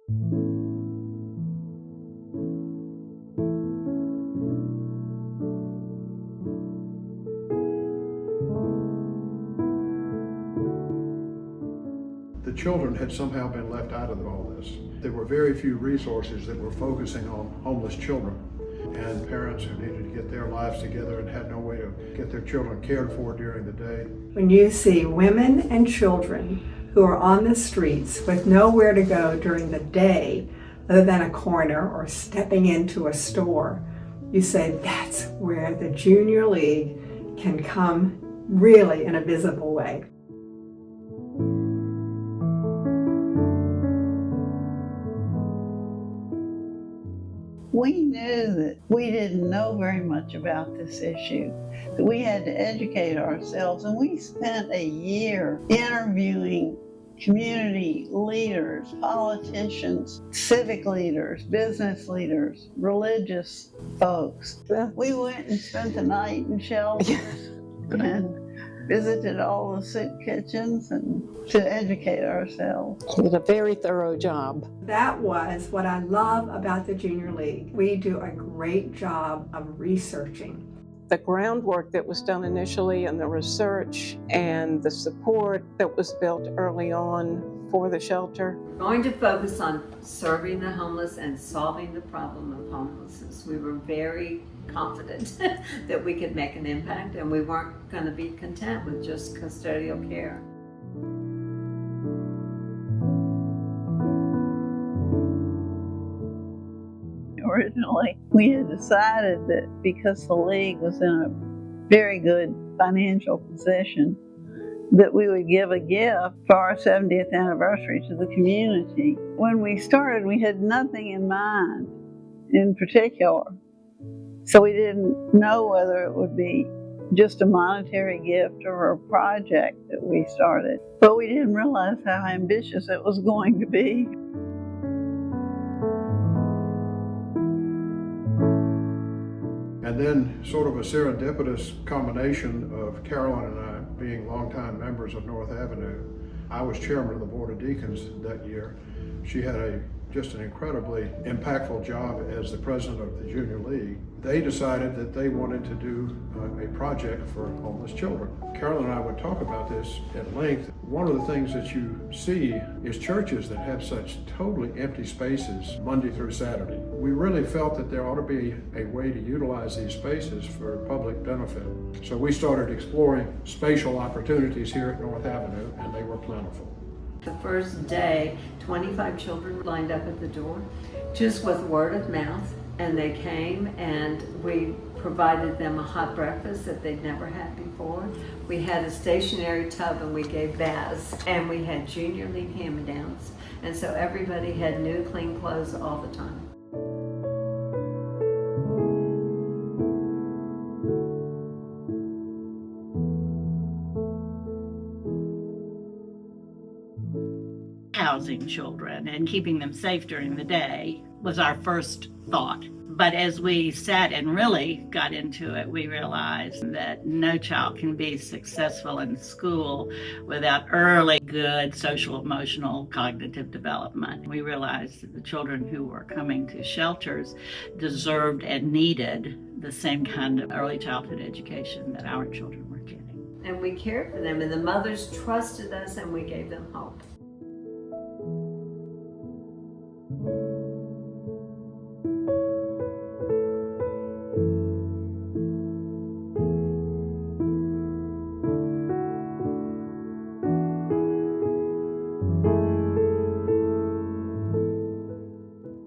The children had somehow been left out of all this. There were very few resources that were focusing on homeless children, and parents who needed to get their lives together and had no way to get their children cared for during the day. When you see women and children who are on the streets with nowhere to go during the day other than a corner or stepping into a store, you say that's where the Junior League can come really in a visible way. We knew that we didn't know very much about this issue, that we had to educate ourselves, and we spent a year interviewing community leaders, politicians, civic leaders, business leaders, religious folks. We went and spent the night in shelters and visited all the soup kitchens and to educate ourselves. We did a very thorough job. That was what I love about the Junior League. We do a great job of researching. The groundwork that was done initially and the research and the support that was built early on for the shelter. We're going to focus on serving the homeless and solving the problem of homelessness. We were very confident that we could make an impact, and we weren't going to be content with just custodial care. Originally, we had decided that because the League was in a very good financial position, that we would give a gift for our 70th anniversary to the community. When we started, we had nothing in mind in particular. So we didn't know whether it would be just a monetary gift or a project that we started. But we didn't realize how ambitious it was going to be. And then sort of a serendipitous combination of Carolyn and I being longtime members of North Avenue. I was chairman of the Board of Deacons that year. She had just an incredibly impactful job as the president of the Junior League. They decided that they wanted to do a project for homeless children. Carolyn and I would talk about this at length. One of the things that you see is churches that have such totally empty spaces Monday through Saturday. We really felt that there ought to be a way to utilize these spaces for public benefit. So we started exploring spatial opportunities here at North Avenue, and they were plentiful. The first day, 25 children lined up at the door, just with word of mouth, and they came and we provided them a hot breakfast that they'd never had before. We had a stationary tub and we gave baths, and we had Junior League hand-me-downs, and so everybody had new clean clothes all the time. Housing children and keeping them safe during the day was our first thought. But as we sat and really got into it, we realized that no child can be successful in school without early good social, emotional, cognitive development. We realized that the children who were coming to shelters deserved and needed the same kind of early childhood education that our children were getting. And we cared for them, and the mothers trusted us, and we gave them hope.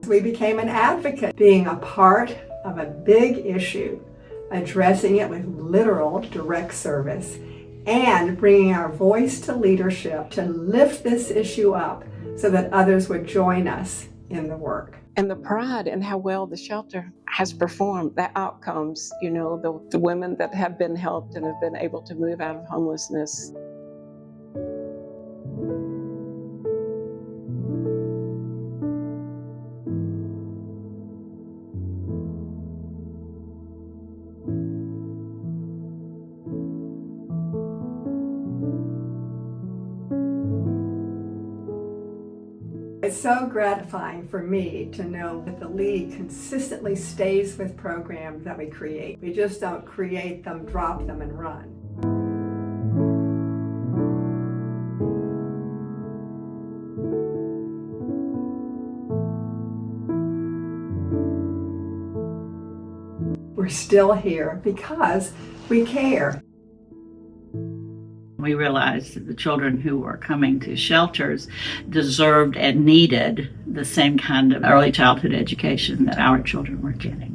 We became an advocate, being a part of a big issue, addressing it with literal direct service, and bringing our voice to leadership to lift this issue up so that others would join us in the work. And the pride in how well the shelter has performed, the outcomes, the women that have been helped and have been able to move out of homelessness. it's so gratifying for me to know that the League consistently stays with programs that we create. We just don't create them, drop them, and run. We're still here because we care. We realized that the children who were coming to shelters deserved and needed the same kind of early childhood education that our children were getting.